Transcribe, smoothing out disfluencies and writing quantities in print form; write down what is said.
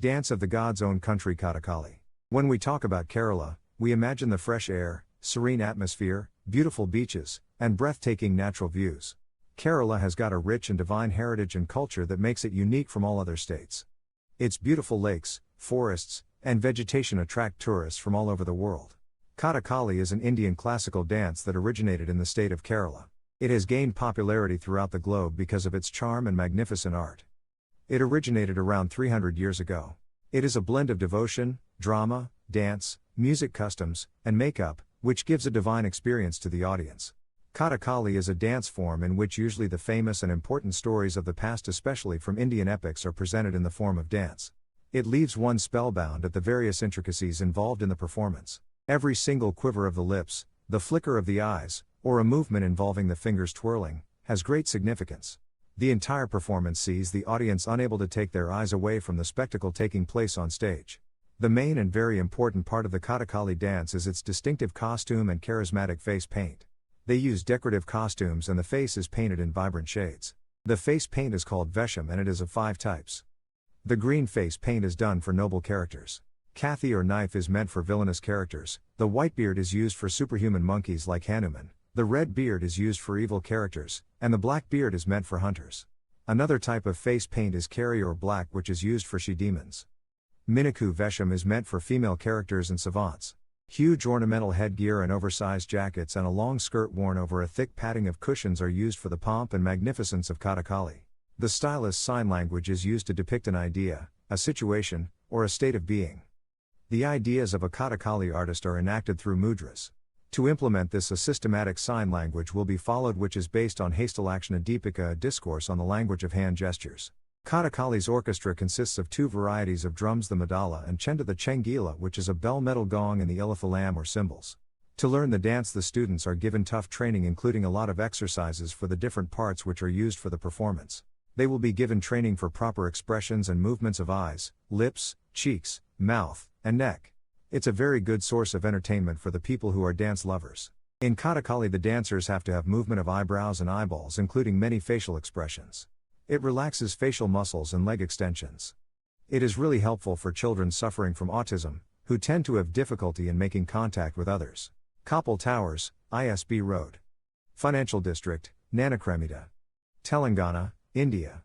Dance of the God's Own Country Kathakali. When we talk about Kerala, we imagine the fresh air, serene atmosphere, beautiful beaches, and breathtaking natural views. Kerala has got a rich and divine heritage and culture that makes it unique from all other states. Its beautiful lakes, forests, and vegetation attract tourists from all over the world. Kathakali is an Indian classical dance that originated in the state of Kerala. It has gained popularity throughout the globe because of its charm and magnificent art. It originated around 300 years ago. It is a blend of devotion, drama, dance, music customs, and makeup, which gives a divine experience to the audience. Kathakali is a dance form in which usually the famous and important stories of the past, especially from Indian epics, are presented in the form of dance. It leaves one spellbound at the various intricacies involved in the performance. Every single quiver of the lips, the flicker of the eyes, or a movement involving the fingers twirling, has great significance. The entire performance sees the audience unable to take their eyes away from the spectacle taking place on stage. The main and very important part of the Kathakali dance is its distinctive costume and charismatic face paint. They use decorative costumes and the face is painted in vibrant shades. The face paint is called vesham and it is of 5 types. The green face paint is done for noble characters. Kathi or knife is meant for villainous characters, the white beard is used for superhuman monkeys like Hanuman, the red beard is used for evil characters, and the black beard is meant for hunters. Another type of face paint is kari or black, which is used for she-demons. Miniku vesham is meant for female characters and savants. Huge ornamental headgear and oversized jackets and a long skirt worn over a thick padding of cushions are used for the pomp and magnificence of Kathakali. The stylist's sign language is used to depict an idea, a situation, or a state of being. The ideas of a Kathakali artist are enacted through mudras. To implement this, a systematic sign language will be followed, which is based on Hastalakshana Deepika, a discourse on the language of hand gestures. Kathakali's orchestra consists of 2 varieties of drums, the madala and chenda, the chengila, which is a bell metal gong, and the ilithalam or cymbals. To learn the dance, the students are given tough training, including a lot of exercises for the different parts which are used for the performance. They will be given training for proper expressions and movements of eyes, lips, cheeks, mouth, and neck. It's a very good source of entertainment for the people who are dance lovers. In Kathakali, the dancers have to have movement of eyebrows and eyeballs, including many facial expressions. It relaxes facial muscles and leg extensions. It is really helpful for children suffering from autism, who tend to have difficulty in making contact with others. Kapil Towers, ISB Road. Financial District, Nanakremita. Telangana, India.